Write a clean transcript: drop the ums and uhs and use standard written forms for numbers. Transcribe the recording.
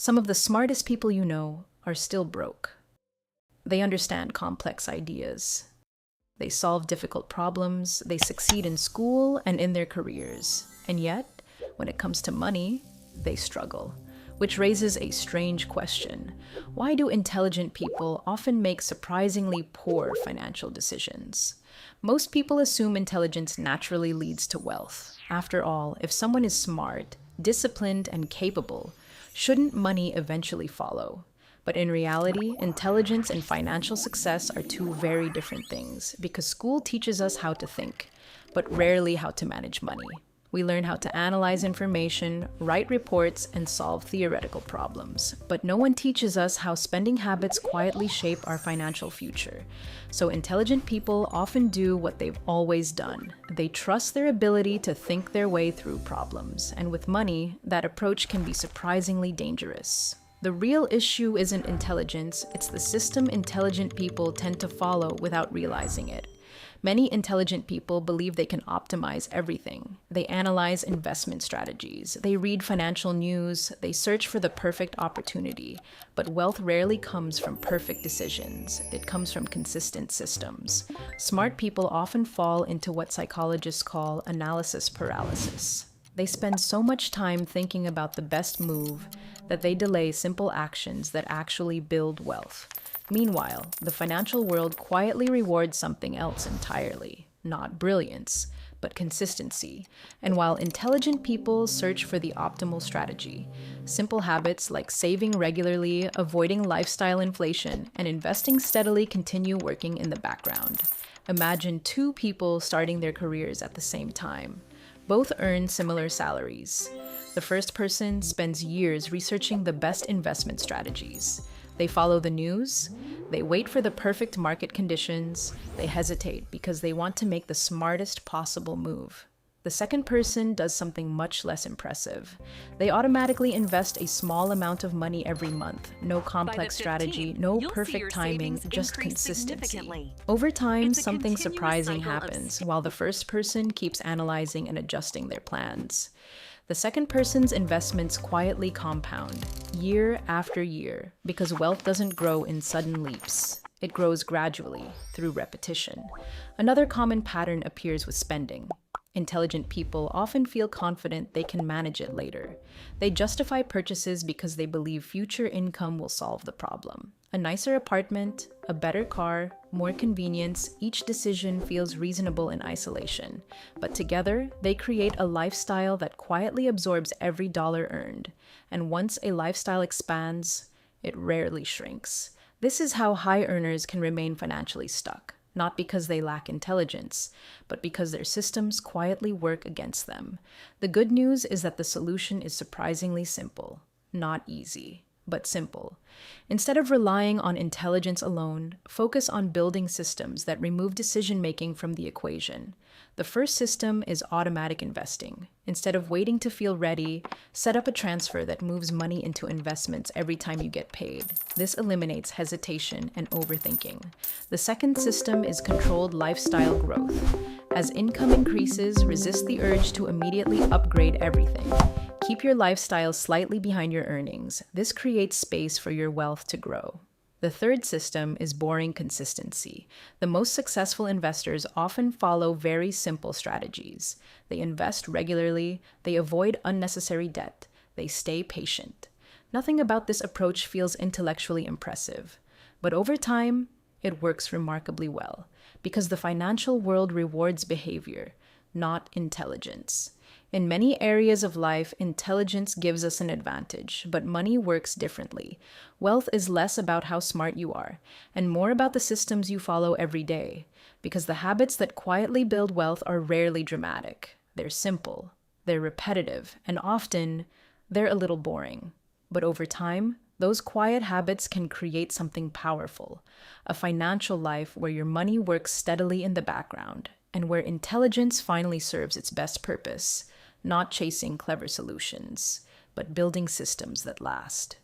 Some of the smartest people you know are still broke. They understand complex ideas. They solve difficult problems. They succeed in school and in their careers. And yet, when it comes to money, they struggle. Which raises a strange question. Why do intelligent people often make surprisingly poor financial decisions? Most people assume intelligence naturally leads to wealth. After all, if someone is smart, disciplined, and capable, shouldn't money eventually follow? But in reality, intelligence and financial success are two very different things because school teaches us how to think, but rarely how to manage money. We learn how to analyze information, write reports, and solve theoretical problems. But no one teaches us how spending habits quietly shape our financial future. So intelligent people often do what they've always done. They trust their ability to think their way through problems. And with money, that approach can be surprisingly dangerous. The real issue isn't intelligence, it's the system intelligent people tend to follow without realizing it. Many intelligent people believe they can optimize everything. They analyze investment strategies, they read financial news, they search for the perfect opportunity. But wealth rarely comes from perfect decisions. It comes from consistent systems. Smart people often fall into what psychologists call analysis paralysis. They spend so much time thinking about the best move that they delay simple actions that actually build wealth. Meanwhile, the financial world quietly rewards something else entirely, not brilliance, but consistency. And while intelligent people search for the optimal strategy, simple habits like saving regularly, avoiding lifestyle inflation, and investing steadily continue working in the background. Imagine two people starting their careers at the same time. Both earn similar salaries. The first person spends years researching the best investment strategies. They follow the news, they wait for the perfect market conditions, they hesitate because they want to make the smartest possible move. The second person does something much less impressive. They automatically invest a small amount of money every month. No complex strategy, no perfect timing, just consistency. Over time, something surprising happens while the first person keeps analyzing and adjusting their plans. The second person's investments quietly compound, year after year, because wealth doesn't grow in sudden leaps. It grows gradually, through repetition. Another common pattern appears with spending. Intelligent people often feel confident they can manage it later. They justify purchases because they believe future income will solve the problem. A nicer apartment, a better car, more convenience, each decision feels reasonable in isolation. But together, they create a lifestyle that quietly absorbs every dollar earned. And once a lifestyle expands, it rarely shrinks. This is how high earners can remain financially stuck. Not because they lack intelligence, but because their systems quietly work against them. The good news is that the solution is surprisingly simple. Not easy, but simple. Instead of relying on intelligence alone, focus on building systems that remove decision-making from the equation. The first system is automatic investing. Instead of waiting to feel ready, set up a transfer that moves money into investments every time you get paid. This eliminates hesitation and overthinking. The second system is controlled lifestyle growth. As income increases, resist the urge to immediately upgrade everything. Keep your lifestyle slightly behind your earnings. This creates space for your wealth to grow. The third system is boring consistency. The most successful investors often follow very simple strategies. They invest regularly, they avoid unnecessary debt, they stay patient. Nothing about this approach feels intellectually impressive. But over time, it works remarkably well, because the financial world rewards behavior, not intelligence. In many areas of life, intelligence gives us an advantage, but money works differently. Wealth is less about how smart you are, and more about the systems you follow every day, because the habits that quietly build wealth are rarely dramatic. They're simple, they're repetitive, and often, they're a little boring. But over time, those quiet habits can create something powerful, a financial life where your money works steadily in the background, and where intelligence finally serves its best purpose, not chasing clever solutions, but building systems that last.